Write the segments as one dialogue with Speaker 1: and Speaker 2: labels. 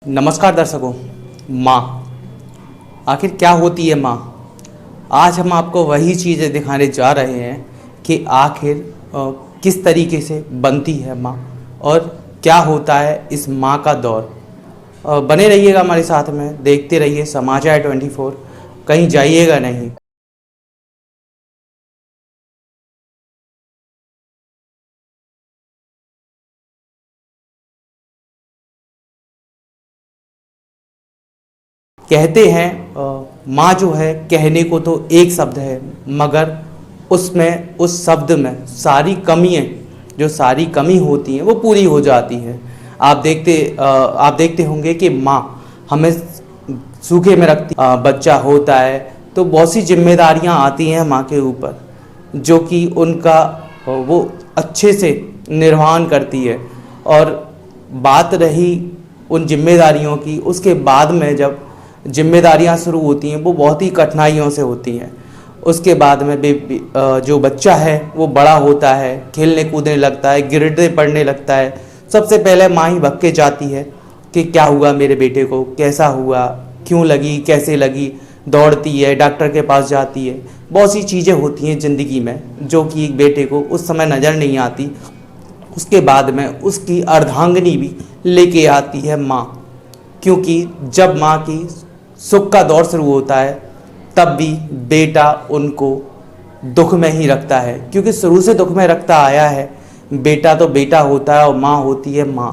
Speaker 1: नमस्कार दर्शकों। माँ आखिर क्या होती है माँ? आज हम आपको वही चीज़ें दिखाने जा रहे हैं कि आखिर किस तरीके से बनती है माँ और क्या होता है इस माँ का दौर। बने रहिएगा हमारे साथ में, देखते रहिए समाचार 24, कहीं जाइएगा नहीं। कहते हैं माँ जो है कहने को तो एक शब्द है, मगर उसमें उस शब्द में सारी कमियाँ जो सारी कमी होती हैं वो पूरी हो जाती है। आप देखते होंगे कि माँ हमें सूखे में रखती, बच्चा होता है तो बहुत सी जिम्मेदारियाँ आती हैं माँ के ऊपर, जो कि उनका वो अच्छे से निर्वहन करती है। और बात रही उन जिम्मेदारियों की, उसके बाद में जब जिम्मेदारियां शुरू होती हैं वो बहुत ही कठिनाइयों से होती हैं। उसके बाद में जो बच्चा है वो बड़ा होता है, खेलने कूदने लगता है, गिरने पड़ने लगता है। सबसे पहले माँ ही भग के जाती है कि क्या हुआ मेरे बेटे को, कैसा हुआ, क्यों लगी, कैसे लगी। दौड़ती है, डॉक्टर के पास जाती है। बहुत सी चीज़ें होती हैं ज़िंदगी में जो कि एक बेटे को उस समय नज़र नहीं आती। उसके बाद में उसकी अर्धांगिनी भी लेके आती है माँ, क्योंकि जब माँ की सुख का दौर शुरू होता है तब भी बेटा उनको दुख में ही रखता है, क्योंकि शुरू से दुख में रखता आया है। बेटा तो बेटा होता है और माँ होती है माँ,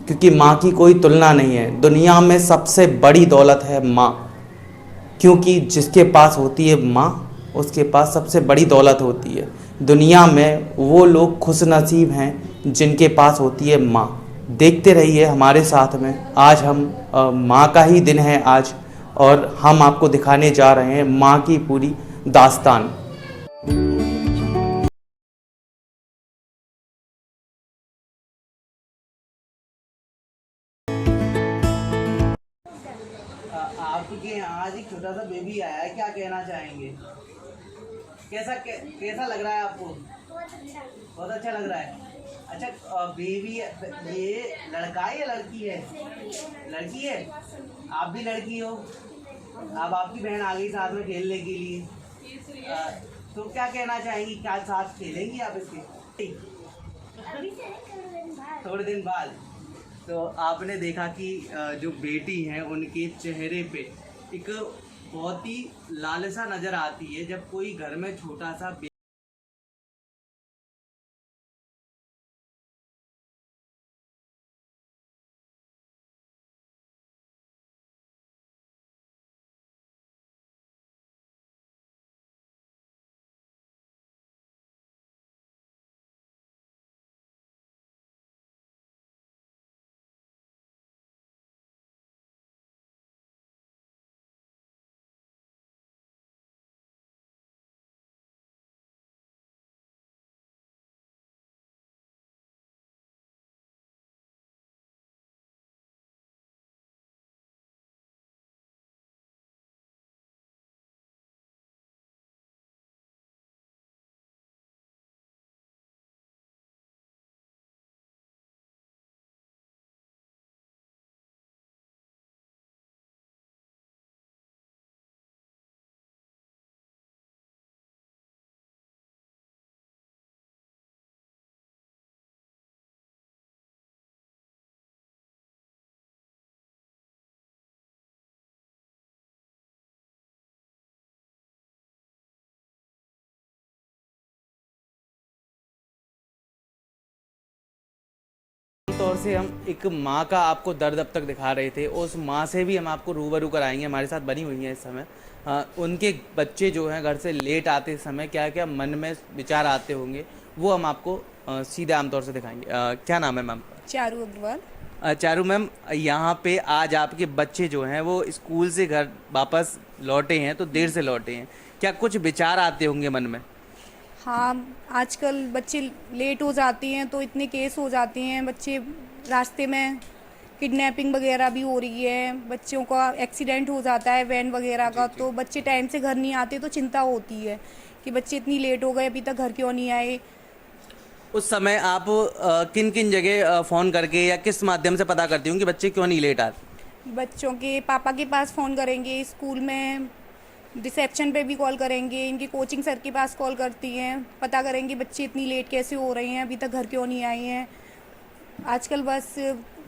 Speaker 1: क्योंकि माँ की कोई तुलना नहीं है। दुनिया में सबसे बड़ी दौलत है माँ, क्योंकि जिसके पास होती है माँ उसके पास सबसे बड़ी दौलत होती है। दुनिया में वो लोग खुशनसीब हैं जिनके पास होती है माँ। देखते रहिए हमारे साथ में। आज हम माँ का ही दिन है आज, और हम आपको दिखाने जा रहे हैं माँ की पूरी दास्तान। आपके यहाँ आज एक छोटा सा बेबी आया है, क्या कहना चाहेंगे? कैसा लग रहा है आपको? बहुत अच्छा लग रहा है। अच्छा, बेबी ये लड़का है या लड़की है? लड़की है। आप भी लड़की हो। अब आपकी बहन आ गई साथ में खेलने के लिए। तो क्या कहना चाहेंगी, क्या साथ खेलेंगी आप इसके? थोड़े दिन बाद। तो आपने देखा कि जो बेटी हैं उनके चेहरे पे एक बहुत ही लालसा नज़र आती है जब कोई घर में छोटा सा तौर से हम एक माँ का आपको दर्द अब तक दिखा रहे थे, उस माँ से भी हम आपको रूबरू कराएंगे। हमारे साथ बनी हुई हैं इस समय। उनके बच्चे जो हैं घर से लेट आते समय क्या क्या मन में विचार आते होंगे वो हम आपको सीधे आमतौर से दिखाएंगे। क्या नाम है मैम?
Speaker 2: चारू अग्रवाल।
Speaker 1: चारू मैम, यहाँ पे आज आपके बच्चे जो हैं वो स्कूल से घर वापस लौटे हैं, तो देर से लौटे हैं, क्या कुछ विचार आते होंगे मन में?
Speaker 2: हाँ, आजकल बच्चे लेट हो जाते हैं तो इतने केस हो जाते हैं, बच्चे रास्ते में किडनैपिंग वगैरह भी हो रही है, बच्चों का एक्सीडेंट हो जाता है वैन वगैरह का। तो बच्चे टाइम से घर नहीं आते तो चिंता होती है कि बच्चे इतनी लेट हो गए, अभी तक घर क्यों नहीं आए।
Speaker 1: उस समय आप किन किन जगह फ़ोन करके या किस माध्यम से पता करती हूँ कि बच्चे क्यों नहीं लेट आते?
Speaker 2: बच्चों के पापा के पास फ़ोन करेंगे, स्कूल में रिसेप्शन पे भी कॉल करेंगे, इनके कोचिंग सर के पास कॉल करती हैं, पता करेंगे बच्चे इतनी लेट कैसे हो रहे हैं, अभी तक घर क्यों नहीं आए हैं। आजकल बस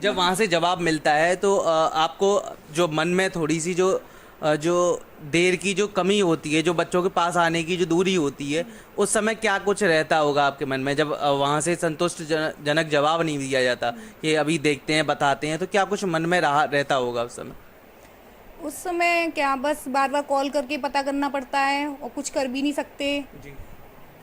Speaker 1: जब वहाँ से जवाब मिलता है तो आपको जो मन में थोड़ी सी जो देर की जो कमी होती है, जो बच्चों के पास आने की जो दूरी होती है, उस समय क्या कुछ रहता होगा आपके मन में जब वहाँ से संतुष्टजनक जवाब नहीं दिया जाता कि अभी देखते हैं बताते हैं, तो क्या कुछ मन में रहा रहता होगा उस समय?
Speaker 2: उस समय क्या बस बार बार कॉल करके पता करना पड़ता है और कुछ कर भी नहीं सकते
Speaker 1: जी।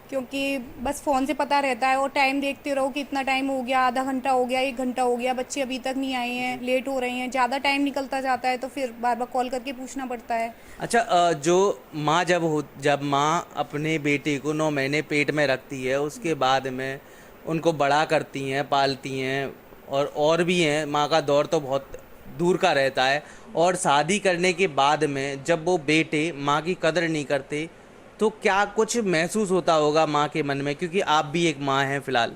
Speaker 2: क्योंकि बस फ़ोन से पता रहता है और टाइम देखते रहो कि इतना टाइम हो गया, आधा घंटा हो गया, 1 घंटा हो गया, बच्चे अभी तक नहीं आए हैं, लेट हो रहे हैं, ज़्यादा टाइम निकलता जाता है तो फिर बार बार कॉल करके पूछना पड़ता है।
Speaker 1: अच्छा, जो माँ जब माँ अपने बेटे को 9 महीने पेट में रखती है, उसके बाद में उनको बड़ा करती हैं, पालती हैं, और भी हैं, माँ का दौर तो बहुत दूर का रहता है, और शादी करने के बाद में जब वो बेटे माँ की कदर नहीं करते, तो क्या कुछ महसूस होता होगा माँ के मन में, क्योंकि आप भी एक माँ हैं फिलहाल?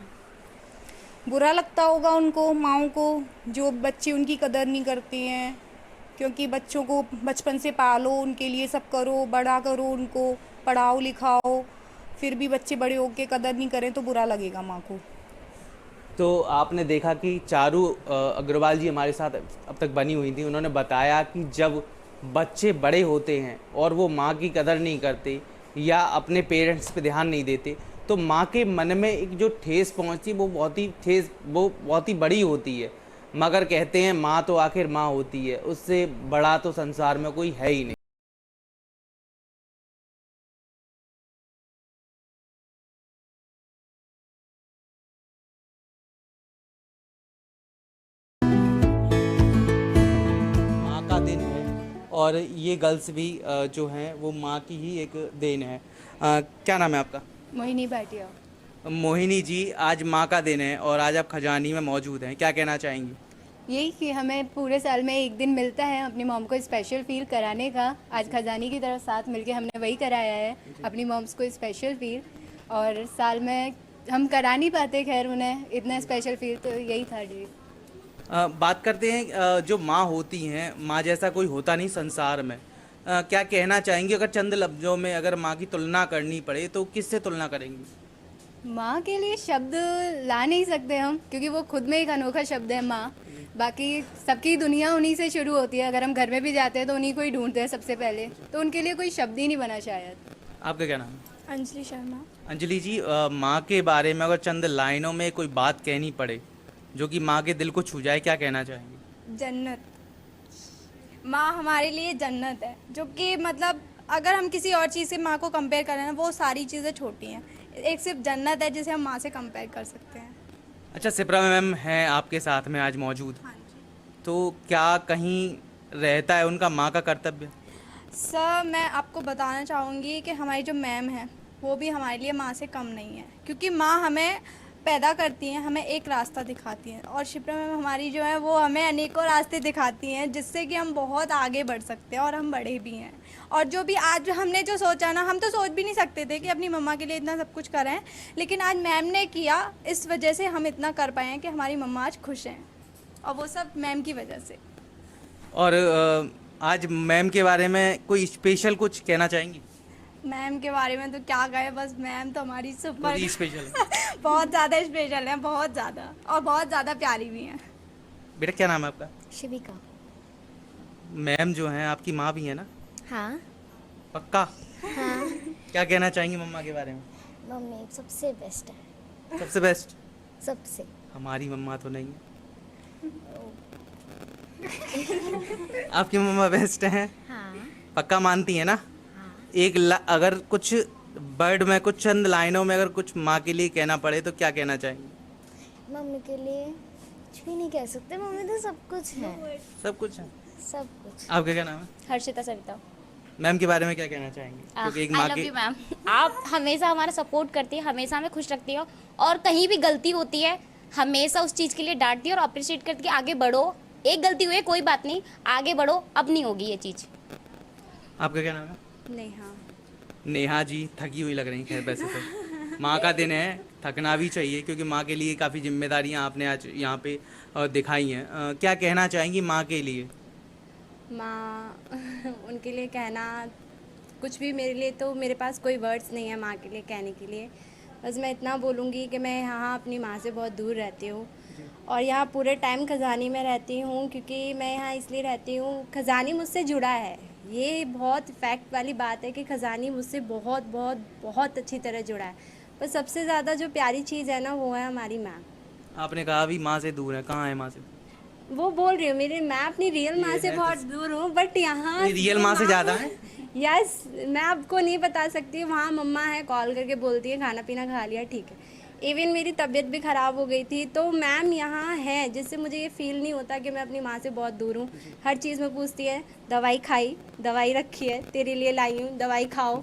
Speaker 2: बुरा लगता होगा उनको, माँओं को, जो बच्चे उनकी कदर नहीं करती हैं, क्योंकि बच्चों को बचपन से पालो, उनके लिए सब करो, बड़ा करो, उनको पढ़ाओ लिखाओ, फिर भी बच्चे बड़े होके कदर नहीं करें तो बुरा लगेगा माँ को।
Speaker 1: तो आपने देखा कि चारू अग्रवाल जी हमारे साथ अब तक बनी हुई थी, उन्होंने बताया कि जब बच्चे बड़े होते हैं और वो माँ की कदर नहीं करते या अपने पेरेंट्स पे ध्यान नहीं देते, तो माँ के मन में एक जो ठेस पहुँचती वो बहुत ही बड़ी होती है। मगर कहते हैं माँ तो आखिर माँ होती है, उससे बड़ा तो संसार में कोई है ही नहीं। माँ का दिन है और ये गर्ल्स भी जो हैं वो माँ की ही एक देन है। क्या नाम है आपका?
Speaker 3: मोहिनी भाटिया।
Speaker 1: मोहिनी जी, आज माँ का दिन है और आज आप खजानी में मौजूद हैं, क्या कहना चाहेंगी?
Speaker 3: यही कि हमें पूरे साल में एक दिन मिलता है अपनी मॉम को स्पेशल फील कराने का। आज खजानी की तरफ साथ मिलके हमने वही कराया है, अपनी मॉम्स को स्पेशल फील, और साल में हम करा नहीं पाते खैर उन्हें इतना स्पेशल फील, तो यही था डे।
Speaker 1: बात करते हैं जो माँ होती हैं, माँ जैसा कोई होता नहीं संसार में। क्या कहना चाहेंगी, अगर चंद लफ्जों में अगर माँ की तुलना करनी पड़े तो किससे तुलना करेंगी?
Speaker 3: माँ के लिए शब्द ला नहीं सकते हम, क्योंकि वो खुद में एक अनोखा शब्द है माँ। बाकी सबकी दुनिया उन्हीं से शुरू होती है, अगर हम घर में भी जाते हैं तो उन्हीं को ही ढूंढते हैं सबसे पहले, तो उनके लिए कोई शब्द ही नहीं बना शायद।
Speaker 1: आपका क्या नाम है?
Speaker 4: अंजलि शर्मा।
Speaker 1: अंजलि जी, माँ के बारे में अगर चंद लाइनों में कोई बात कहनी पड़े जो कि माँ के दिल को छू जाए, क्या कहना चाहेंगे?
Speaker 4: जन्नत। माँ हमारे लिए जन्नत है, जो कि मतलब अगर हम किसी और चीज़ से माँ को कंपेयर करें ना, वो सारी चीज़ें छोटी हैं, एक सिर्फ जन्नत है जिसे हम माँ से कंपेयर कर सकते हैं।
Speaker 1: अच्छा, सिप्रा मैम हैं आपके साथ में आज मौजूद,
Speaker 4: हाँ जी
Speaker 1: तो क्या कहीं रहता है उनका माँ का कर्तव्य?
Speaker 4: सर, मैं आपको बताना चाहूँगी कि हमारी जो मैम है वो भी हमारे लिए माँ से कम नहीं है, क्योंकि माँ हमें पैदा करती हैं, हमें एक रास्ता दिखाती हैं, और शिप्रा मैम हमारी जो है वो हमें अनेकों रास्ते दिखाती हैं जिससे कि हम बहुत आगे बढ़ सकते हैं और हम बढ़े भी हैं। और जो भी आज हमने जो सोचा ना, हम तो सोच भी नहीं सकते थे कि अपनी मम्मा के लिए इतना सब कुछ करें, लेकिन आज मैम ने किया, इस वजह से हम इतना कर पाए हैं कि हमारी मम्मा आज खुश हैं, और वो सब मैम की वजह से।
Speaker 1: और आज मैम के बारे में कोई स्पेशल कुछ कहना चाहेंगी?
Speaker 4: मैम के बारे में तो क्या कहे, बस मैम तो हमारी सुपर
Speaker 1: कोई स्पेशल है?
Speaker 4: बहुत ज़्यादा स्पेशल है, बहुत ज़्यादा, और बहुत ज़्यादा प्यारी भी हैं।
Speaker 1: बेटा, क्या नाम है आपका?
Speaker 5: शिविका।
Speaker 1: मैम जो हैं आपकी माँ भी है ना?
Speaker 5: हाँ।
Speaker 1: पक्का?
Speaker 5: हाँ।
Speaker 1: क्या कहना चाहेंगी मम्मा के बारे में?
Speaker 5: मम्मी सबसे बेस्ट है।
Speaker 1: सबसे बेस्ट?
Speaker 5: सबसे।
Speaker 1: हमारी मम्मा तो नहीं है। आपकी मम्मा बेस्ट हैं?
Speaker 5: हाँ।
Speaker 1: पक्का मानती है ना?
Speaker 5: हाँ।
Speaker 1: अगर कुछ वर्ड में, कुछ चंद लाइनों में अगर कुछ माँ के लिए कहना पड़े तो क्या कहना चाहेंगे?
Speaker 5: मम्मी के लिए कुछ भी नहीं कह सकते, मम्मी तो सब कुछ है।
Speaker 1: सब कुछ है?
Speaker 5: सब कुछ।
Speaker 1: आपका क्या नाम है?
Speaker 6: हर्षिता सविता।
Speaker 1: मैम के बारे में क्या कहना चाहेंगे? क्योंकि एक माँ की
Speaker 6: मैम, आप हमेशा हमारा सपोर्ट करती है, हमेशा हमें खुश रखती हो, और कहीं भी गलती होती है हमेशा उस चीज़ के लिए डांटती है और अप्रिशिएट करती है, आगे बढ़ो, एक गलती हुई है कोई बात नहीं, आगे बढ़ो, अब नहीं होगी ये चीज़।
Speaker 1: आपका क्या नाम है?
Speaker 4: नेहा।
Speaker 1: नेहा जी थकी हुई लग रही, खैर वैसे तो माँ का दिन है, थकना भी चाहिए, क्योंकि माँ के लिए काफ़ी जिम्मेदारियाँ आपने आज यहाँ पे दिखाई हैं। क्या कहना चाहेंगी माँ के लिए?
Speaker 7: माँ उनके लिए कहना कुछ भी, मेरे लिए तो मेरे पास कोई वर्ड्स नहीं है माँ के लिए कहने के लिए। बस मैं इतना बोलूँगी कि मैं यहाँ अपनी माँ से बहुत दूर रहती हूँ और यहाँ पूरे टाइम खजानी में रहती हूँ, क्योंकि मैं यहाँ इसलिए रहती हूँ, खजानी मुझसे जुड़ा है। ये बहुत फैक्ट वाली बात है कि खजानी मुझसे बहुत बहुत बहुत अच्छी तरह जुड़ा है। पर सबसे ज़्यादा जो प्यारी चीज़ है ना, वो है हमारी माँ।
Speaker 1: आपने कहा अभी माँ से दूर है, कहाँ है माँ से?
Speaker 7: वो बोल रही हूँ, मेरी मैं अपनी रियल माँ से बहुत दूर हूँ, बट यहाँ
Speaker 1: रियल माँ से ज़्यादा है?
Speaker 7: यस, मैं आपको नहीं बता सकती। वहाँ मम्मा है, कॉल करके बोलती है खाना पीना खा लिया, ठीक है। इवन मेरी तबीयत भी ख़राब हो गई थी, तो मैम यहाँ है, जिससे मुझे ये फील नहीं होता कि मैं अपनी माँ से बहुत दूर हूँ। हर चीज़ में पूछती है, दवाई खाई, दवाई रखी है, तेरे लिए लाई हूँ, दवाई खाओ,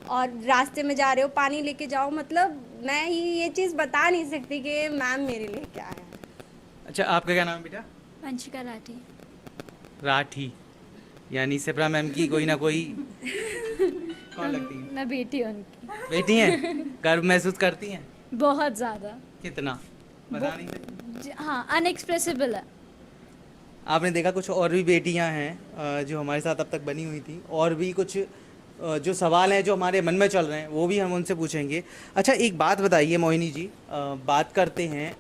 Speaker 7: और रास्ते में जा रहे हो पानी लेके जाओ। मतलब मैं ये चीज़ बता नहीं सकती कि मैम मेरे लिए क्या है।
Speaker 1: अच्छा, आपका क्या नाम है बेटा?
Speaker 3: वंशिका राठी।
Speaker 1: राठी, यानी सिप्रा मैम की कोई ना कोई कौन लगती है?
Speaker 3: मैं बेटी हूँ उनकी।
Speaker 1: बेटी हैं? गर्व महसूस करती हैं?
Speaker 3: बहुत ज़्यादा।
Speaker 1: कितना बता नहीं सकती?
Speaker 3: हाँ, अनएक्सप्रेसिबल है।
Speaker 1: आपने देखा कुछ और भी बेटियां हैं जो हमारे साथ अब तक बनी हुई थी, और भी कुछ जो सवाल हैं जो हमारे मन में चल रहे हैं वो भी हम उनसे पूछेंगे। अच्छा, एक बात बताइए मोहिनी जी, बात करते हैं,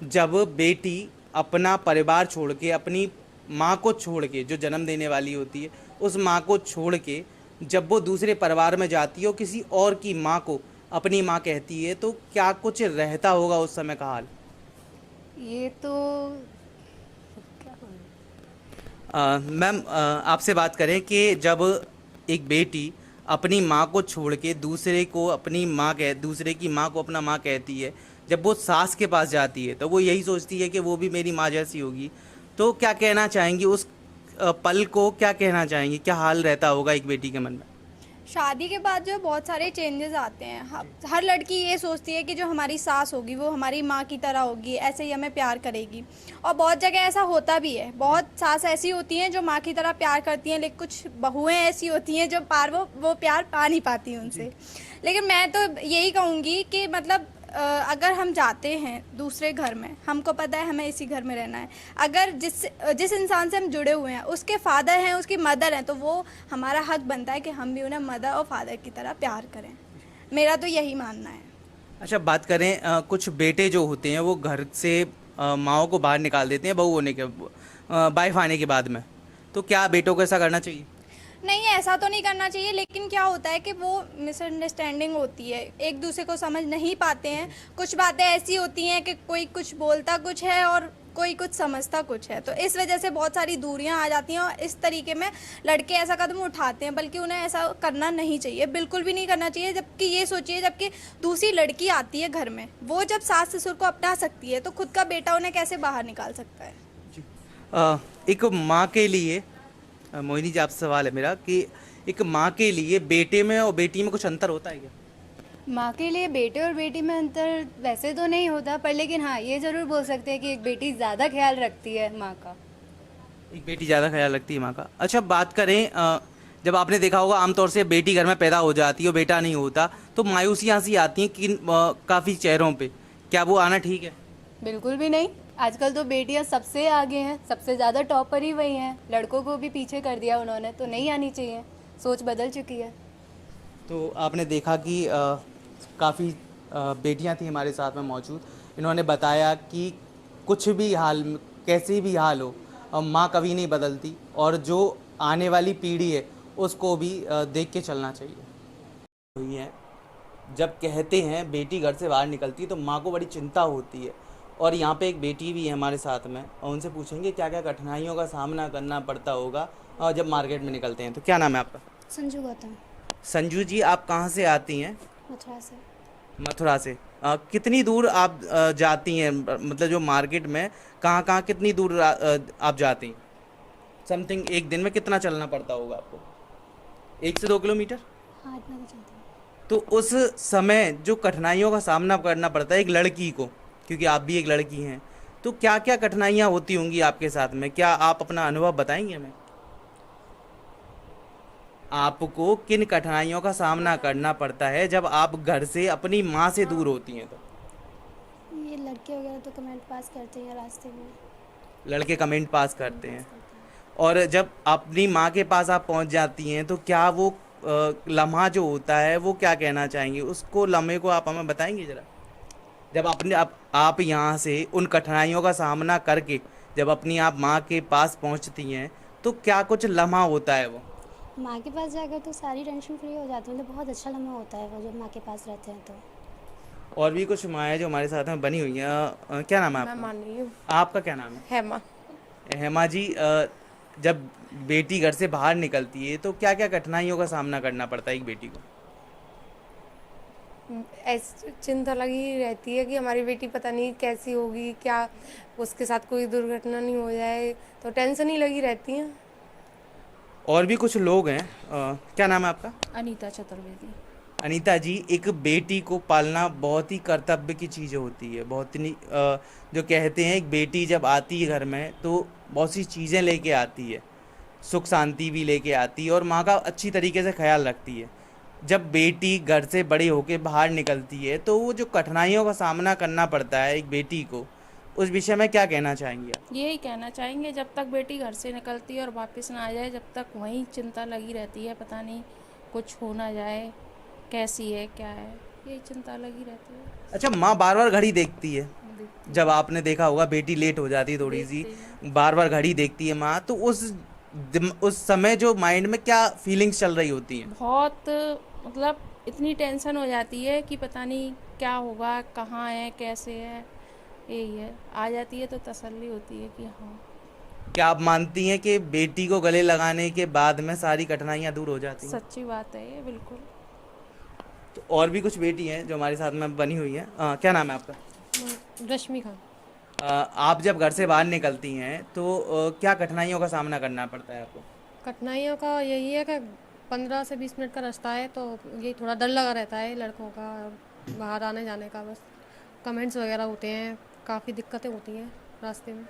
Speaker 1: जब बेटी अपना परिवार छोड़ के, अपनी माँ को छोड़ के, जो जन्म देने वाली होती है उस माँ को छोड़ के जब वो दूसरे परिवार में जाती है और किसी और की माँ को अपनी माँ कहती है, तो क्या कुछ रहता होगा उस समय का हाल?
Speaker 3: ये तो
Speaker 1: मैम, आपसे बात करें कि जब एक बेटी अपनी माँ को छोड़ के दूसरे की माँ को अपना माँ कहती है, जब वो सास के पास जाती है तो वो यही सोचती है कि वो भी मेरी माँ जैसी होगी, तो क्या कहना चाहेंगी उस पल को? क्या कहना चाहेंगी, क्या हाल रहता होगा एक बेटी के मन में?
Speaker 4: शादी के बाद जो है बहुत सारे चेंजेस आते हैं। हर लड़की ये सोचती है कि जो हमारी सास होगी वो हमारी माँ की तरह होगी, ऐसे ही हमें प्यार करेगी। और बहुत जगह ऐसा होता भी है, बहुत सास ऐसी होती हैं जो माँ की तरह प्यार करती हैं, लेकिन कुछ बहुएं ऐसी होती हैं जो वो प्यार पा नहीं पाती उनसे। लेकिन मैं तो यही कहूँगी कि मतलब अगर हम जाते हैं दूसरे घर में, हमको पता है हमें इसी घर में रहना है, अगर जिस इंसान से हम जुड़े हुए हैं उसके फादर हैं, उसकी मदर हैं, तो वो हमारा हक बनता है कि हम भी उन्हें मदर और फादर की तरह प्यार करें। मेरा तो यही मानना है।
Speaker 1: अच्छा, बात करें कुछ बेटे जो होते हैं वो घर से माँओं को बाहर निकाल देते हैं बहू होने के वाइफ आने के बाद में, तो क्या बेटों को ऐसा करना चाहिए?
Speaker 4: नहीं, ऐसा तो नहीं करना चाहिए, लेकिन क्या होता है कि वो मिसअंडरस्टैंडिंग होती है, एक दूसरे को समझ नहीं पाते हैं। कुछ बातें ऐसी होती हैं कि कोई कुछ बोलता कुछ है और कोई कुछ समझता कुछ है, तो इस वजह से बहुत सारी दूरियां आ जाती हैं और इस तरीके में लड़के ऐसा कदम उठाते हैं। बल्कि उन्हें ऐसा करना नहीं चाहिए, बिल्कुल भी नहीं करना चाहिए। जबकि ये सोचिए, जबकि दूसरी लड़की आती है घर में, वो जब सास ससुर को अपना सकती है तो खुद का बेटा उन्हें कैसे बाहर निकाल सकता है?
Speaker 1: एक माँ के लिए, मोहिनी जी आपसे सवाल है मेरा कि एक माँ के लिए बेटे में और बेटी में कुछ अंतर होता है क्या?
Speaker 3: माँ के लिए बेटे और बेटी में अंतर वैसे तो नहीं होता, पर लेकिन हाँ, ये ज़रूर बोल सकते हैं कि एक बेटी ज़्यादा ख्याल रखती है माँ का।
Speaker 1: एक बेटी ज़्यादा ख्याल रखती है माँ का। अच्छा, बात करें, जब आपने देखा होगा आमतौर से बेटी घर में पैदा हो जाती है और बेटा नहीं होता, तो मायूसियाँ सी आती हैं कि काफ़ी चेहरों पे, क्या वो आना ठीक है?
Speaker 3: बिल्कुल भी नहीं। आजकल तो बेटियां सबसे आगे हैं, सबसे ज़्यादा टॉपर ही वही हैं। लड़कों को भी पीछे कर दिया उन्होंने, तो नहीं आनी चाहिए, सोच बदल चुकी है।
Speaker 1: तो आपने देखा कि काफ़ी बेटियां थी हमारे साथ में मौजूद, इन्होंने बताया कि कुछ भी हाल, कैसे भी हाल हो, माँ कभी नहीं बदलती और जो आने वाली पीढ़ी है उसको भी देख के चलना चाहिए। वही है, जब कहते हैं बेटी घर से बाहर निकलती है तो माँ को बड़ी चिंता होती है, और यहाँ पे एक बेटी भी है हमारे साथ में, और उनसे पूछेंगे क्या क्या कठिनाइयों का सामना करना पड़ता होगा जब मार्केट में निकलते हैं। तो क्या नाम है आपका?
Speaker 5: संजू गौतम।
Speaker 1: संजू जी, आप कहाँ से आती हैं?
Speaker 5: मथुरा से।
Speaker 1: मथुरा से। कितनी दूर आप जाती हैं, मतलब जो मार्केट में कहाँ कहाँ कितनी दूर आप जाती हैं? समथिंग एक दिन में कितना चलना पड़ता होगा आपको? 1 से 2 किलोमीटर?
Speaker 5: हाँ, इतना तो चलता है।
Speaker 1: तो उस समय जो कठिनाइयों का सामना करना पड़ता है एक लड़की को, क्योंकि आप भी एक लड़की हैं, तो क्या क्या कठिनाइयाँ होती होंगी आपके साथ में? क्या आप अपना अनुभव बताएंगे हमें? आपको किन कठिनाइयों का सामना करना पड़ता है जब आप घर से अपनी माँ से दूर होती हैं? तो
Speaker 5: ये लड़के वगैरह तो कमेंट पास करते हैं रास्ते में।
Speaker 1: लड़के कमेंट पास करते हैं, और जब अपनी माँ के पास आप पहुंच जाती हैं तो क्या वो लम्हा जो होता है वो क्या कहना चाहेंगी, उसको लम्हे को आप हमें बताएंगे ज़रा। जब अपने आप यहाँ से उन कठिनाइयों का सामना करके जब अपनी आप माँ के पास पहुँचती हैं तो क्या कुछ लम्हा होता है वो?
Speaker 8: माँ के पास जाकर तो सारी टेंशन फ्री हो जाती है, मतलब बहुत अच्छा लम्हा होता है वो जब माँ के पास रहते हैं तो।
Speaker 1: और भी कुछ माएँ जो हमारे साथ में बनी हुई हैं, क्या नाम है
Speaker 9: मैं
Speaker 1: आपका?
Speaker 9: मानी हूँ
Speaker 1: आपका क्या नाम है?
Speaker 9: हेमा।
Speaker 1: हेमा जी, जब बेटी घर से बाहर निकलती है तो क्या क्या कठिनाइयों का सामना करना पड़ता है एक बेटी को?
Speaker 9: ऐसी चिंता लगी रहती है कि हमारी बेटी पता नहीं कैसी होगी, क्या उसके साथ कोई दुर्घटना नहीं हो जाए, तो टेंशन ही लगी रहती है।
Speaker 1: और भी कुछ लोग हैं, क्या नाम है आपका?
Speaker 10: अनीता चतुर्वेदी।
Speaker 1: अनीता जी, एक बेटी को पालना बहुत ही कर्तव्य की चीज़ होती है, बहुत ही जो कहते हैं एक बेटी जब आती है घर में तो बहुत सी चीज़ें लेके आती है, सुख शांति भी लेके आती है और माँ का अच्छी तरीके से ख्याल रखती है। जब बेटी घर से बड़ी होके बाहर निकलती है तो वो जो कठिनाइयों का सामना करना पड़ता है एक बेटी को, उस विषय में क्या कहना चाहेंगे आप?
Speaker 10: यही कहना चाहेंगे, जब तक बेटी घर से निकलती है और वापस ना आ जाए, जब तक वहीं चिंता लगी रहती है, पता नहीं कुछ हो ना जाए, कैसी है क्या है, यही चिंता लगी रहती है।
Speaker 1: अच्छा, माँ बार बार घड़ी देखती है, जब आपने देखा होगा बेटी लेट हो जाती है थोड़ी सी, बार बार घड़ी देखती है माँ, तो उस समय जो माइंड में क्या फीलिंग्स चल रही होती हैं?
Speaker 10: बहुत मतलब इतनी टेंशन हो जाती है कि पता नहीं क्या होगा, कहाँ है, कैसे है, यही है। आ जाती है तो तसल्ली होती है कि हाँ।
Speaker 1: क्या आप मानती हैं कि बेटी को गले लगाने के बाद में सारी कठिनाइयाँ दूर हो जाती हैं?
Speaker 10: सच्ची बात है ये, बिल्कुल।
Speaker 1: तो और भी कुछ बेटी हैं जो हमारे साथ में बनी हुई हैं, क्या नाम है आपका?
Speaker 9: रश्मि खान।
Speaker 1: आप जब घर से बाहर निकलती हैं तो क्या कठिनाइयों का सामना करना पड़ता है आपको?
Speaker 9: कठिनाइयों का यही है कि 15 से 20 मिनट का रास्ता है, तो यही थोड़ा डर लगा रहता है लड़कों का बाहर आने जाने का, बस कमेंट्स वगैरह होते हैं, काफ़ी दिक्कतें होती हैं रास्ते में।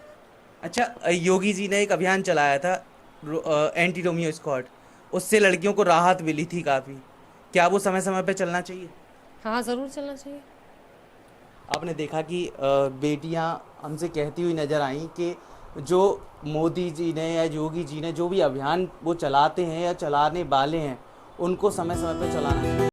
Speaker 1: अच्छा, योगी जी ने एक अभियान चलाया था एंटी रोमियो स्क्वाड, उससे लड़कियों को राहत मिली थी काफ़ी, क्या वो समय समय पे चलना चाहिए?
Speaker 9: हाँ, ज़रूर चलना चाहिए।
Speaker 1: आपने देखा कि बेटियां हमसे कहती हुई नज़र आई कि जो मोदी जी ने या योगी जी ने जो भी अभियान वो चलाते हैं या चलाने वाले हैं उनको समय समय पे चलाना चाहिए।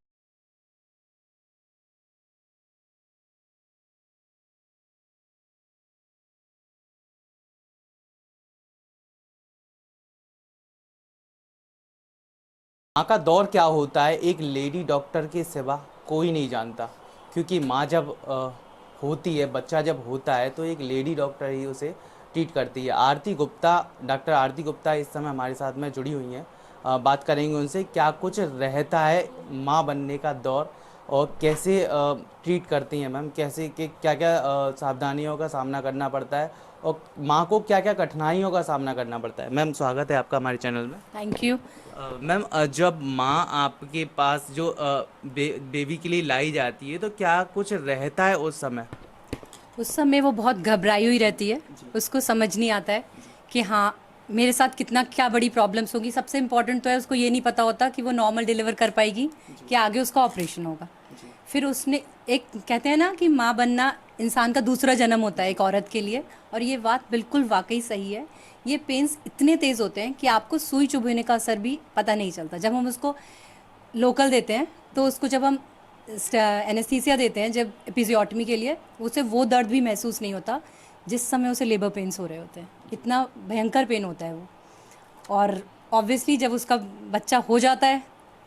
Speaker 1: माँ का दौर क्या होता है एक लेडी डॉक्टर के सिवा कोई नहीं जानता, क्योंकि माँ जब होती है, बच्चा जब होता है तो एक लेडी डॉक्टर ही उसे ट्रीट करती है। आरती गुप्ता, डॉक्टर आरती गुप्ता इस समय हमारे साथ में जुड़ी हुई हैं, बात करेंगे उनसे क्या कुछ रहता है माँ बनने का दौर और कैसे ट्रीट करती हैं मैम, कैसे कि क्या क्या सावधानियों का सामना करना पड़ता है और माँ को क्या क्या कठिनाइयों का सामना करना पड़ता है। मैम, स्वागत है आपका हमारे चैनल में।
Speaker 11: Thank you.
Speaker 1: मैम, जब माँ आपके पास जो बेबी के लिए लाई जाती है तो क्या कुछ रहता है उस समय?
Speaker 11: उस समय वो बहुत घबराई हुई रहती है, उसको समझ नहीं आता है कि हाँ मेरे साथ कितना क्या बड़ी प्रॉब्लम्स होगी। सबसे इम्पोर्टेंट तो है उसको ये नहीं पता होता कि वो नॉर्मल डिलीवर कर पाएगी कि आगे उसका ऑपरेशन होगा। फिर उसने एक कहते हैं ना कि माँ बनना इंसान का दूसरा जन्म होता है एक औरत के लिए, और ये बात बिल्कुल वाकई सही है। ये पेन्स इतने तेज़ होते हैं कि आपको सुई चुभने का असर भी पता नहीं चलता। जब हम उसको लोकल देते हैं तो उसको जब हम एनेस्थीसिया देते हैं जब एपिजियोटमी के लिए, उसे वो दर्द भी महसूस नहीं होता जिस समय उसे लेबर पेन्स हो रहे होते हैं। इतना भयंकर पेन होता है वो। और ऑब्वियसली जब उसका बच्चा हो जाता है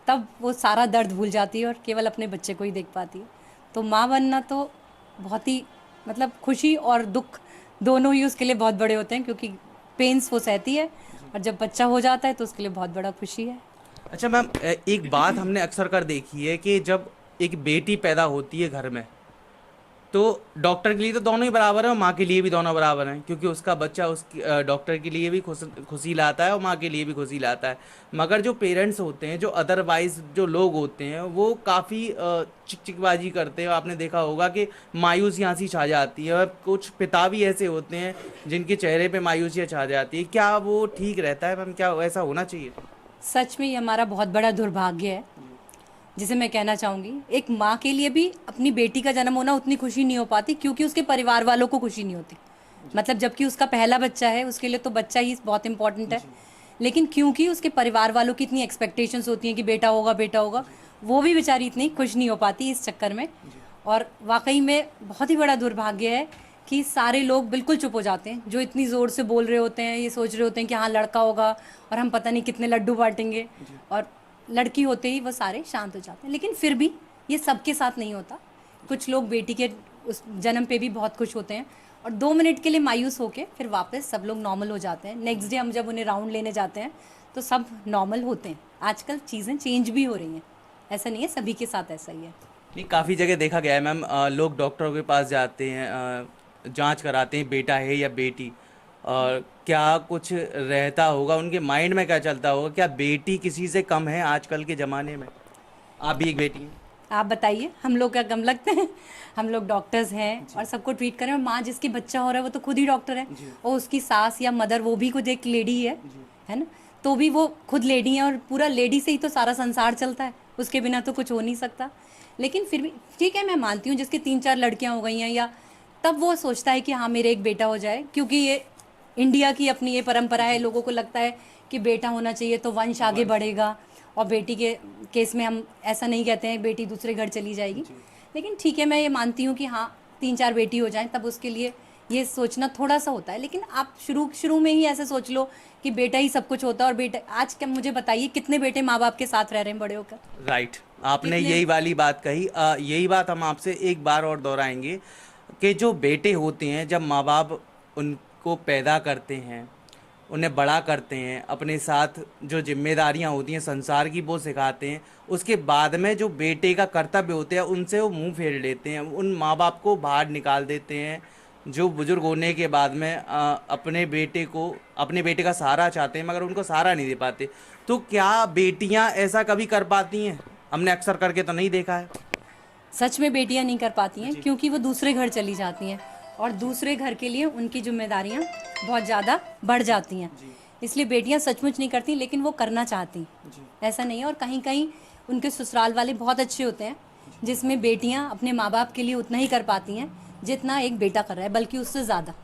Speaker 11: तब वो सारा दर्द भूल जाती है और केवल अपने बच्चे को ही देख पाती है। तो माँ बनना तो बहुत ही मतलब खुशी और दुख दोनों ही उसके लिए बहुत बड़े होते हैं, क्योंकि पेन्स वो सहती है और जब बच्चा हो जाता है तो उसके लिए बहुत बड़ा खुशी है।
Speaker 1: अच्छा मैम, एक बात हमने अक्सर कर देखी है कि जब एक बेटी पैदा होती है घर में तो डॉक्टर के लिए तो दोनों ही बराबर है और माँ के लिए भी दोनों बराबर हैं, क्योंकि उसका बच्चा उसकी डॉक्टर के लिए भी खुशी लाता है और माँ के लिए भी खुशी लाता है। मगर जो पेरेंट्स होते हैं, जो अदरवाइज जो लोग होते हैं, वो काफ़ी चिकचिकबाजी करते हैं। आपने देखा होगा कि मायूसियाँ सी छा जाती है और कुछ पिता भी ऐसे होते हैं जिनके चेहरे पे मायूसियाँ छा जाती है। क्या वो ठीक रहता है मैम? क्या ऐसा होना चाहिए?
Speaker 11: सच में ये हमारा बहुत बड़ा दुर्भाग्य है जिसे मैं कहना चाहूँगी। एक माँ के लिए भी अपनी बेटी का जन्म होना उतनी खुशी नहीं हो पाती, क्योंकि उसके परिवार वालों को खुशी नहीं होती। मतलब जबकि उसका पहला बच्चा है, उसके लिए तो बच्चा ही बहुत इंपॉर्टेंट है, लेकिन क्योंकि उसके परिवार वालों की इतनी एक्सपेक्टेशंस होती हैं कि बेटा होगा, वो भी बेचारी इतनी खुश नहीं हो पाती इस चक्कर में। और वाकई में बहुत ही बड़ा दुर्भाग्य है कि सारे लोग बिल्कुल चुप हो जाते हैं, जो इतनी ज़ोर से बोल रहे होते हैं, ये सोच रहे होते हैं कि हाँ लड़का होगा और हम पता नहीं कितने लड्डू बांटेंगे, और लड़की होते ही वो सारे शांत हो जाते हैं। लेकिन फिर भी ये सबके साथ नहीं होता, कुछ लोग बेटी के उस जन्म पे भी बहुत खुश होते हैं और 2 मिनट के लिए मायूस होके फिर वापस सब लोग नॉर्मल हो जाते हैं। नेक्स्ट डे हम जब उन्हें राउंड लेने जाते हैं तो सब नॉर्मल होते हैं। आजकल चीज़ें चेंज भी हो रही हैं, ऐसा नहीं है सभी के साथ ऐसा ही है।
Speaker 1: नहीं, काफ़ी जगह देखा गया है मैम, लोग डॉक्टरों के पास जाते हैं, जांच कराते हैं बेटा है या बेटी, और क्या कुछ रहता होगा उनके माइंड में, क्या चलता होगा, क्या बेटी किसी से कम है आजकल के ज़माने में? आप भी एक बेटी हैं,
Speaker 11: आप बताइए, हम लोग क्या कम लगते हैं? हम लोग डॉक्टर्स हैं और सबको ट्रीट करें। और माँ जिसकी बच्चा हो रहा है वो तो खुद ही डॉक्टर है, और उसकी सास या मदर वो भी खुद एक लेडी है ना, तो भी वो खुद लेडी है, और पूरा लेडी से ही तो सारा संसार चलता है, उसके बिना तो कुछ हो नहीं सकता। लेकिन फिर भी ठीक है, मैं मानती हूँ जिसकी 3-4 लड़कियाँ हो गई हैं, या तब वो सोचता है कि हाँ मेरे एक बेटा हो जाए, क्योंकि ये इंडिया की अपनी ये परंपरा है, लोगों को लगता है कि बेटा होना चाहिए तो वंश आगे बढ़ेगा। और बेटी के केस में हम ऐसा नहीं कहते हैं बेटी दूसरे घर चली जाएगी, लेकिन ठीक है, मैं ये मानती हूँ कि हाँ 3-4 बेटी हो जाएं, तब उसके लिए ये सोचना थोड़ा सा होता है। लेकिन आप शुरू में ही ऐसे सोच लो कि बेटा ही सब कुछ होता है, और बेटा आज क्या, मुझे बताइए कितने बेटे माँ बाप के साथ रह रहे हैं बड़े होकर?
Speaker 1: राइट, आपने यही वाली बात कही। यही बात हम आपसे एक बार और दोहराएंगे कि जो बेटे होते हैं, जब माँ बाप उनको पैदा करते हैं, उन्हें बड़ा करते हैं, अपने साथ जो जिम्मेदारियां होती हैं संसार की वो सिखाते हैं, उसके बाद में जो बेटे का कर्तव्य होते हैं उनसे वो मुंह फेर लेते हैं, उन माँ बाप को बाहर निकाल देते हैं, जो बुजुर्ग होने के बाद में अपने बेटे का सहारा चाहते हैं, मगर उनको सहारा नहीं दे पाते। तो क्या बेटियां ऐसा कभी कर पाती हैं? हमने अक्सर करके तो नहीं देखा है।
Speaker 11: सच में बेटियां नहीं कर पाती हैं, क्योंकि वो दूसरे घर चली जाती हैं, और दूसरे घर के लिए उनकी जिम्मेदारियां बहुत ज़्यादा बढ़ जाती हैं। इसलिए बेटियां सचमुच नहीं करती, लेकिन वो करना चाहती, ऐसा नहीं है। और कहीं कहीं उनके ससुराल वाले बहुत अच्छे होते हैं, जिसमें बेटियां अपने माँ बाप के लिए उतना ही कर पाती हैं जितना एक बेटा कर रहा है, बल्कि उससे ज़्यादा।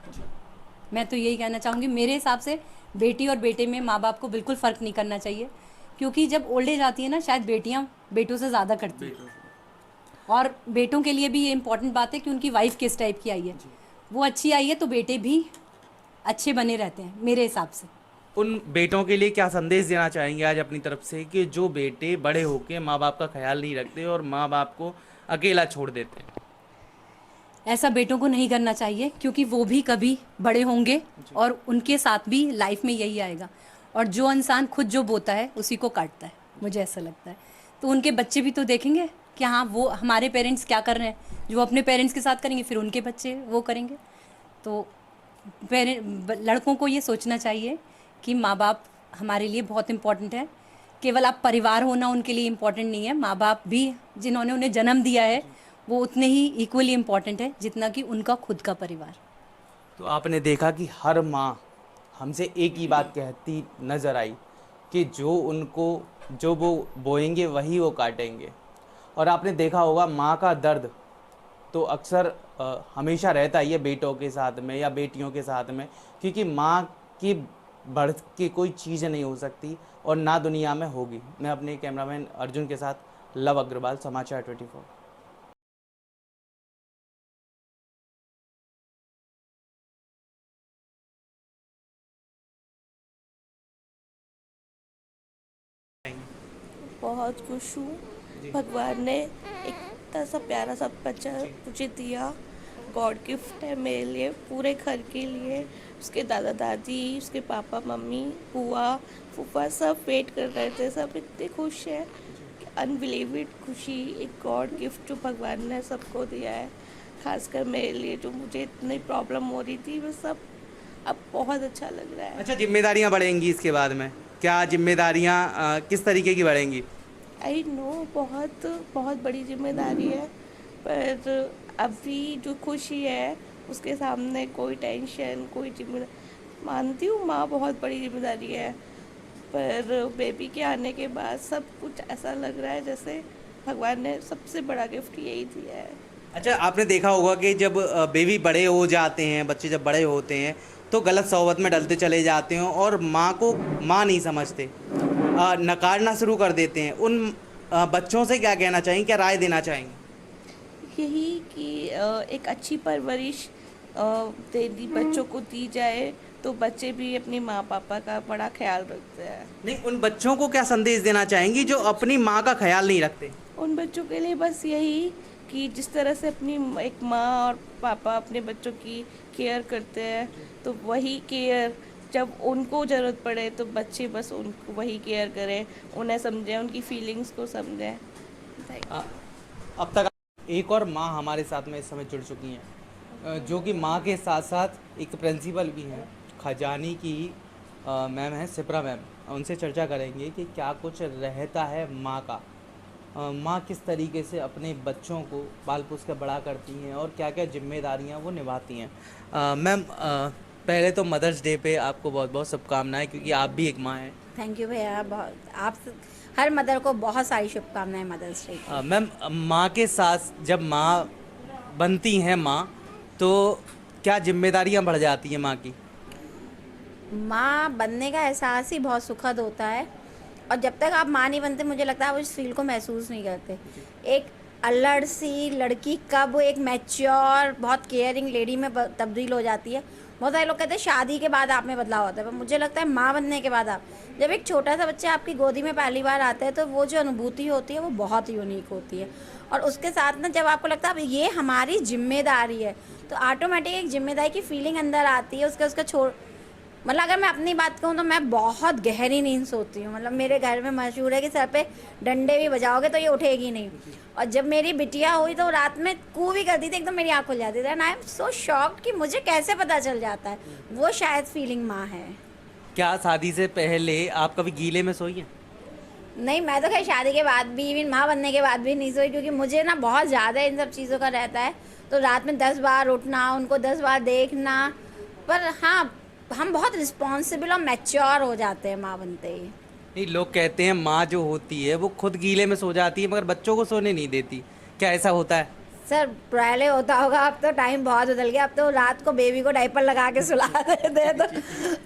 Speaker 11: मैं तो यही कहना चाहूँगी, मेरे हिसाब से बेटी और बेटे में माँ बाप को बिल्कुल फ़र्क नहीं करना चाहिए, क्योंकि जब ओल्ड एज आती है ना, शायद बेटियाँ बेटों से ज़्यादा करती हैं। और बेटों के लिए भी ये इम्पोर्टेंट बात है कि उनकी वाइफ किस टाइप की आई है, वो अच्छी आई है तो बेटे भी अच्छे बने रहते हैं मेरे हिसाब से।
Speaker 1: उन बेटों के लिए क्या संदेश देना चाहेंगे आज अपनी तरफ से, कि जो बेटे बड़े होके माँ बाप का ख्याल नहीं रखते और माँ बाप को अकेला छोड़ देते हैं?
Speaker 11: ऐसा बेटों को नहीं करना चाहिए, क्योंकि वो भी कभी बड़े होंगे और उनके साथ भी लाइफ में यही आएगा। और जो इंसान खुद जो बोता है उसी को काटता है, मुझे ऐसा लगता है। तो उनके बच्चे भी तो देखेंगे कि हाँ वो हमारे पेरेंट्स क्या कर रहे हैं, जो अपने पेरेंट्स के साथ करेंगे फिर उनके बच्चे वो करेंगे। तो लड़कों को ये सोचना चाहिए कि माँ बाप हमारे लिए बहुत इम्पोर्टेंट है। केवल आप परिवार होना उनके लिए इम्पोर्टेंट नहीं है, माँ बाप भी जिन्होंने उन्हें जन्म दिया है वो उतने ही इक्वली इम्पोर्टेंट है जितना कि उनका खुद का परिवार।
Speaker 1: तो आपने देखा कि हर माँ हमसे एक ही बात कहती नज़र आई कि जो वो बोएंगे वही वो काटेंगे। और आपने देखा होगा माँ का दर्द तो अक्सर हमेशा रहता ही है बेटों के साथ में या बेटियों के साथ में, क्योंकि माँ की बढ़ के कोई चीज़ नहीं हो सकती और ना दुनिया में होगी। मैं अपने कैमरामैन अर्जुन के साथ लव अग्रवाल, समाचार 24।
Speaker 12: बहुत खुश हूँ, भगवान ने एक इतना सा प्यारा सा बच्चा मुझे दिया। गॉड गिफ्ट है मेरे लिए, पूरे घर के लिए। उसके दादा दादी, उसके पापा मम्मी, बुआ फूफा सब वेट कर रहे थे, सब इतने खुश हैं। अनबिलीवेबल खुशी, एक गॉड गिफ्ट जो भगवान ने सबको दिया है, खासकर मेरे लिए जो मुझे इतनी प्रॉब्लम हो रही थी, वो सब अब बहुत अच्छा लग रहा है।
Speaker 1: अच्छा, जिम्मेदारियाँ बढ़ेंगी इसके बाद में, क्या जिम्मेदारियाँ किस तरीके की बढ़ेंगी?
Speaker 12: आई नो बहुत बहुत बड़ी जिम्मेदारी है, पर अभी जो खुशी है उसके सामने कोई टेंशन, कोई जिम्मेदारी, मानती हूँ माँ बहुत बड़ी जिम्मेदारी है, पर बेबी के आने के बाद सब कुछ ऐसा लग रहा है जैसे भगवान ने सबसे बड़ा गिफ्ट यही दिया है।
Speaker 1: अच्छा, आपने देखा होगा कि जब बेबी बड़े हो जाते हैं, बच्चे जब बड़े होते हैं तो गलत सोहबत में डलते चले जाते हैं और माँ को माँ नहीं समझते, नकारना शुरू कर देते हैं। उन बच्चों से क्या कहना चाहेंगे, क्या राय देना चाहेंगे?
Speaker 12: यही कि एक अच्छी परवरिश देनी बच्चों को दी जाए तो बच्चे भी अपने माँ पापा का बड़ा ख्याल रखते हैं।
Speaker 1: नहीं, उन बच्चों को क्या संदेश देना चाहेंगी जो अपनी माँ का ख्याल नहीं रखते?
Speaker 12: उन बच्चों के लिए बस यही कि जिस तरह से अपनी एक माँ और पापा अपने बच्चों की केयर करते हैं, तो वही केयर जब उनको ज़रूरत पड़े तो बच्चे बस उनको वही केयर करें, उन्हें समझें, उनकी फीलिंग्स को समझें।
Speaker 1: अब तक एक और माँ हमारे साथ में इस समय जुड़ चुकी हैं, जो कि माँ के साथ साथ एक प्रिंसिपल भी हैं, खजानी की मैम है, सिप्रा मैम। उनसे चर्चा करेंगे कि क्या कुछ रहता है माँ का, माँ किस तरीके से अपने बच्चों को पाल पोस कर बड़ा करती हैं और क्या क्या जिम्मेदारियाँ वो निभाती हैं। मैम, पहले तो मदर्स डे पे आपको बहुत बहुत शुभकामनाएं, क्योंकि आप भी एक माँ हैं।
Speaker 13: थैंक यू भैया, बहुत आप हर मदर को बहुत सारी शुभकामनाएं मदर्स डे की।
Speaker 1: मैम, माँ के साथ जब माँ बनती हैं माँ, तो क्या जिम्मेदारियाँ बढ़ जाती हैं माँ की?
Speaker 13: माँ बनने का एहसास ही बहुत सुखद होता है, और जब तक आप माँ नहीं बनते मुझे लगता है आप उस फील को महसूस नहीं करते। एक अल्लड़ सी लड़की कब एक मैच्योर बहुत केयरिंग लेडी में तब्दील हो जाती है। बहुत सारे लोग कहते हैं शादी के बाद आप में बदलाव होता है, पर मुझे लगता है माँ बनने के बाद आप, जब एक छोटा सा बच्चा आपकी गोदी में पहली बार आता है तो वो जो अनुभूति होती है वो बहुत यूनिक होती है। और उसके साथ ना जब आपको लगता है अब ये हमारी जिम्मेदारी है, तो ऑटोमेटिक एक जिम्मेदारी की फीलिंग अंदर आती है। उसका छोड़ मतलब अगर मैं अपनी बात कहूँ तो मैं बहुत गहरी नींद सोती हूँ। मतलब मेरे घर में मशहूर है कि सर पे डंडे भी बजाओगे तो ये उठेगी नहीं। और जब मेरी बिटिया हुई तो रात में कू भी करती थी, एकदम मेरी आँख खुल जाती थी। And I am so shocked कि मुझे कैसे पता चल जाता है। वो शायद फीलिंग माँ है।
Speaker 1: क्या शादी से पहले आप कभी गीले में सोई हैं?
Speaker 13: नहीं, मैं तो खैर शादी के बाद भी, इवन माँ बनने के बाद भी नहीं सोई, क्योंकि मुझे ना बहुत ज़्यादा इन सब चीज़ों का रहता है। तो रात में 10 बार उठना, उनको 10 बार देखना। पर हाँ, हम बहुत रिस्पॉन्सिबल और मैच्योर हो जाते हैं माँ बनते ही।
Speaker 1: नहीं, लोग कहते हैं माँ जो होती है वो खुद गीले में सो जाती है मगर बच्चों को सोने नहीं देती, क्या ऐसा होता है?
Speaker 13: सर पहले होता होगा, अब तो टाइम बहुत बदल गया। अब तो रात को बेबी को डायपर लगा के सुला देते हैं, तो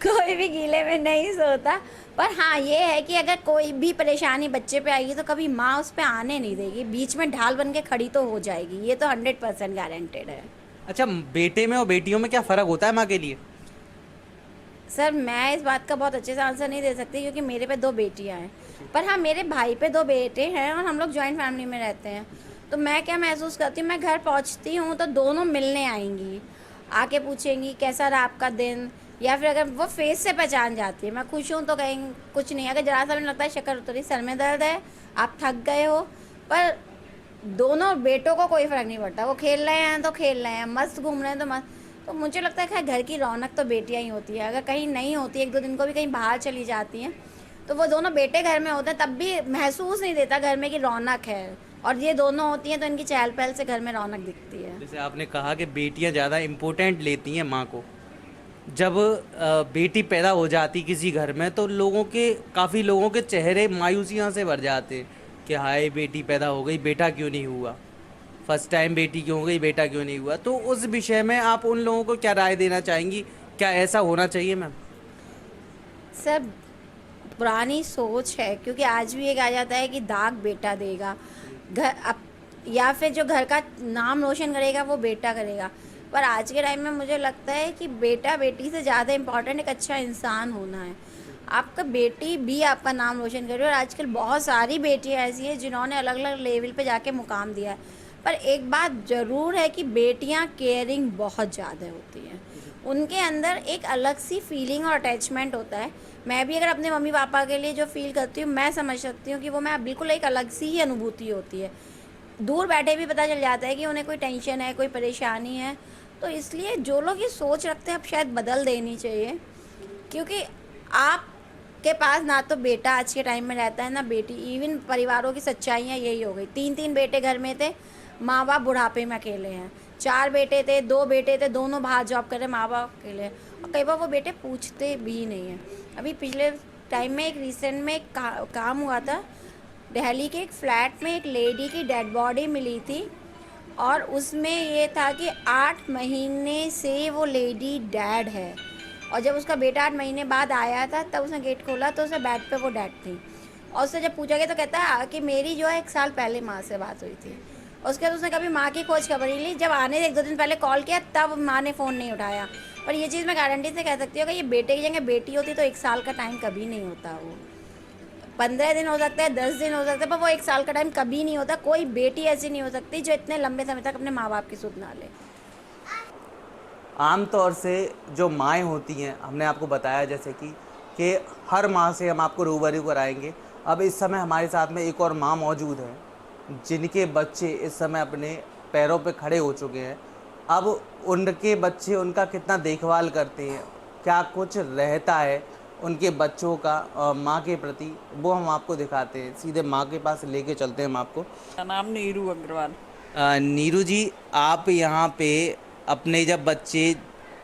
Speaker 13: कोई भी गीले में नहीं सोता। पर हाँ, ये है कि अगर कोई भी परेशानी बच्चे पे आएगी तो कभी माँ उस पर आने नहीं देगी, बीच में ढाल बन के खड़ी तो हो जाएगी। ये तो 100% गारंटेड है।
Speaker 1: अच्छा, बेटे में और बेटियों में क्या फ़र्क होता है माँ के लिए?
Speaker 13: सर मैं इस बात का बहुत अच्छे से आंसर नहीं दे सकती, क्योंकि मेरे पे 2 बेटियां हैं। पर हाँ, मेरे भाई पे 2 बेटे हैं और हम लोग जॉइंट फैमिली में रहते हैं। तो मैं क्या महसूस करती हूँ, मैं घर पहुँचती हूँ तो दोनों मिलने आएंगी, आके पूछेंगी कैसा रहा आपका दिन, या फिर अगर वो फेस से पहचान जाती है। मैं खुश हूँ तो कहेंगे कुछ नहीं, अगर जरा सा भी लगता है शक्कर उतरी, सर में दर्द है, आप थक गए हो। पर दोनों बेटों को कोई फ़र्क नहीं पड़ता, वो खेल रहे हैं तो खेल रहे हैं, मस्त घूम रहे हैं तो मस्त। तो मुझे लगता है खैर घर की रौनक तो बेटियां ही होती है। अगर कहीं नहीं होती, 1-2 दिन को भी कहीं बाहर चली जाती हैं, तो वो दोनों बेटे घर में होते हैं, तब भी महसूस नहीं देता घर में कि रौनक है। और ये दोनों होती हैं तो इनकी चहल पहल से घर में रौनक दिखती है।
Speaker 1: जैसे आपने कहा कि बेटियां ज़्यादा इम्पोर्टेंट लेती हैं माँ को, जब बेटी पैदा हो जाती किसी घर में तो काफ़ी लोगों के चेहरे मायूसियाँ से भर जाते कि हाय बेटी पैदा हो गई, बेटा क्यों नहीं हुआ, फर्स्ट टाइम बेटी क्यों हो गई, बेटा क्यों नहीं हुआ। तो उस विषय में आप उन लोगों को क्या राय देना चाहेंगी, क्या ऐसा होना चाहिए मैम?
Speaker 13: सर पुरानी सोच है, क्योंकि आज भी एक आ जाता है कि दाग बेटा देगा घर, या फिर जो घर का नाम रोशन करेगा वो बेटा करेगा। पर आज के टाइम में मुझे लगता है कि बेटा बेटी से ज़्यादा इम्पॉर्टेंट एक अच्छा इंसान होना है। आपका बेटी भी आपका नाम रोशन करे, और आजकल बहुत सारी बेटियां ऐसी हैं जिन्होंने अलग अलग लेवल पे जाके मुकाम दिया है। पर एक बात ज़रूर है कि बेटियां केयरिंग बहुत ज़्यादा होती हैं, उनके अंदर एक अलग सी फीलिंग और अटैचमेंट होता है। मैं भी अगर अपने मम्मी पापा के लिए जो फील करती हूँ, मैं समझ सकती हूँ कि वो मैं बिल्कुल एक अलग सी ही अनुभूति होती है। दूर बैठे भी पता चल जाता है कि उन्हें कोई टेंशन है, कोई परेशानी है। तो इसलिए जो लोग ये सोच रखते हैं अब शायद बदल देनी चाहिए, क्योंकि आपके पास ना तो बेटा आज के टाइम में रहता है ना बेटी। इवन परिवारों की सच्चाइयाँ यही हो गई, 3-3 बेटे घर में थे, माँ बाप बुढ़ापे में अकेले हैं। 4 बेटे थे, 2 बेटे थे, दोनों बाहर जॉब कर रहे, माँ बाप अकेले हैं। और कई बार वो बेटे पूछते भी नहीं हैं। अभी पिछले टाइम में एक रिसेंट में काम हुआ था, दिल्ली के एक फ्लैट में एक लेडी की डेड बॉडी मिली थी और उसमें ये था कि 8 महीने से वो लेडी डैड है, और जब उसका बेटा 8 महीने बाद आया था तब उसने गेट खोला तो उसने बेड पे वो डैड थी। और उससे जब पूछा गया तो कहता है कि मेरी जो है 1 साल पहले माँ से बात हुई थी। उसके बाद उसने कभी माँ की खोज खबर नहीं ली। जब आने 1-2 दिन पहले कॉल किया तब माँ ने फ़ोन नहीं उठाया। पर ये चीज़ मैं गारंटी से कह सकती हूँ कि ये बेटे की जगह बेटी होती तो 1 साल का टाइम कभी नहीं होता। वो 15 दिन हो सकता है, 10 दिन हो सकता है, पर वो 1 साल का टाइम कभी नहीं होता। कोई बेटी ऐसी नहीं हो सकती जो इतने लंबे समय तक अपने माँ बाप की सुध ना ले।
Speaker 1: आम तौर से जो माएँ होती हैं, हमने आपको बताया जैसे कि हर माँ से हम आपको रूबरू कराएंगे। अब इस समय हमारे साथ में एक और माँ मौजूद है जिनके बच्चे इस समय अपने पैरों पे खड़े हो चुके हैं। अब उनके बच्चे उनका कितना देखभाल करते हैं, क्या कुछ रहता है उनके बच्चों का माँ के प्रति, वो हम आपको दिखाते हैं। सीधे माँ के पास लेके चलते हैं हम आपको।
Speaker 14: मेरा नाम नीरू अग्रवाल।
Speaker 1: नीरू जी, आप यहाँ पे अपने जब बच्चे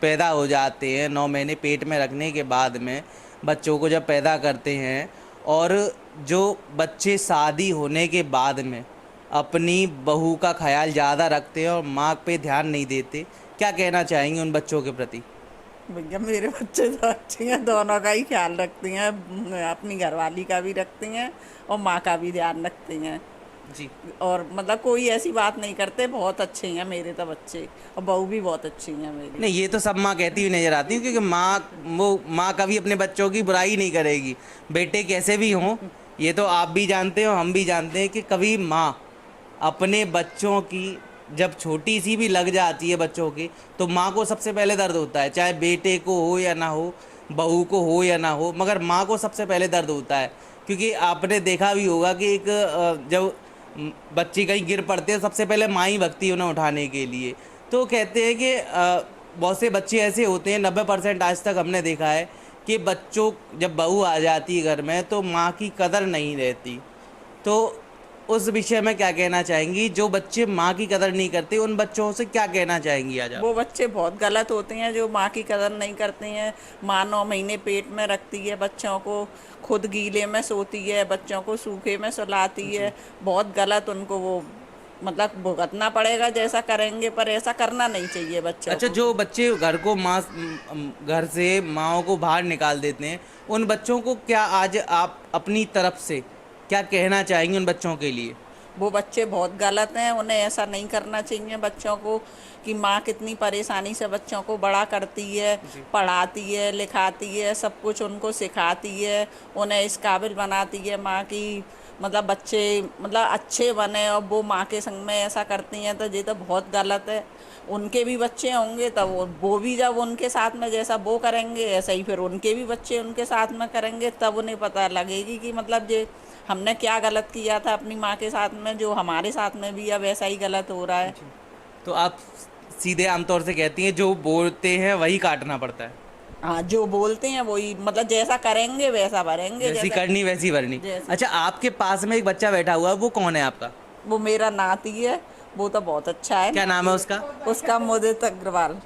Speaker 1: पैदा हो जाते हैं, 9 महीने पेट में रखने के बाद में बच्चों को जब पैदा करते हैं, और जो बच्चे शादी होने के बाद में अपनी बहू का ख्याल ज़्यादा रखते हैं और माँ पे ध्यान नहीं देते, क्या कहना चाहेंगे उन बच्चों के प्रति?
Speaker 14: भैया मेरे बच्चे तो अच्छे हैं, दोनों का ही ख्याल रखती हैं, अपनी घरवाली का भी रखती हैं और माँ का भी ध्यान रखती हैं
Speaker 1: जी।
Speaker 14: और मतलब कोई ऐसी बात नहीं करते, बहुत अच्छे हैं मेरे तो बच्चे, और बहू भी बहुत अच्छी हैं मेरी।
Speaker 1: नहीं, ये तो सब माँ कहती हुई नज़र आती है, क्योंकि माँ कभी अपने बच्चों की बुराई नहीं करेगी। बेटे कैसे भी हों, ये तो आप भी जानते हो, हम भी जानते हैं कि कभी माँ अपने बच्चों की जब छोटी सी भी लग जाती है बच्चों की, तो माँ को सबसे पहले दर्द होता है, चाहे बेटे को हो या ना हो, बहू को हो या ना हो, मगर माँ को सबसे पहले दर्द होता है। क्योंकि आपने देखा भी होगा कि एक जब बच्चे कहीं गिर पड़ते हैं, सबसे पहले माँ ही भगती है उन्हें उठाने के लिए। तो कहते हैं कि बहुत से बच्चे ऐसे होते हैं, 90% आज तक हमने देखा है कि बच्चों जब बहू आ जाती है घर में तो माँ की कदर नहीं रहती। तो उस विषय में क्या कहना चाहेंगी? जो बच्चे माँ की कदर नहीं करते, उन बच्चों से क्या कहना चाहेंगी आज आप?
Speaker 14: वो बच्चे बहुत गलत होते हैं जो माँ की कदर नहीं करते हैं। माँ 9 महीने पेट में रखती है बच्चों को, खुद गीले में सोती है, बच्चों को सूखे में सुलाती है। बहुत गलत उनको वो मतलब भुगतना पड़ेगा जैसा करेंगे, पर ऐसा करना नहीं चाहिए बच्चों।
Speaker 1: अच्छा, जो बच्चे घर से माँओं को बाहर निकाल देते हैं, उन बच्चों को क्या आज आप अपनी तरफ से क्या कहना चाहेंगे उन बच्चों के लिए?
Speaker 14: वो बच्चे बहुत गलत हैं, उन्हें ऐसा नहीं करना चाहिए बच्चों को, कि माँ कितनी परेशानी से बच्चों को बड़ा करती है, पढ़ाती है, लिखाती है, सब कुछ उनको सिखाती है, उन्हें इस काबिल बनाती है माँ की मतलब बच्चे मतलब अच्छे बने, और वो माँ के संग में ऐसा करती हैं तो ये तो बहुत गलत है। उनके भी बच्चे होंगे तब वो भी जब उनके साथ में जैसा वो करेंगे ऐसा ही फिर उनके भी बच्चे उनके साथ में करेंगे, तब उन्हें पता लगेगी कि मतलब ये हमने क्या गलत किया था अपनी माँ के साथ में, जो हमारे साथ में भी अब ऐसा ही गलत हो रहा है।
Speaker 1: तो आप सीधे आमतौर से कहती हैं जो बोलते हैं वही काटना पड़ता है?
Speaker 14: हाँ, जो बोलते हैं वही मतलब जैसा करेंगे वैसा भरेंगे,
Speaker 1: जैसी करनी वैसी भरनी। अच्छा, आपके पास में एक बच्चा बैठा हुआ है, वो कौन है आपका?
Speaker 14: वो मेरा नाती है, वो तो बहुत अच्छा है।
Speaker 1: क्या नाम है उसका?
Speaker 14: उसका मुदित अग्रवाल।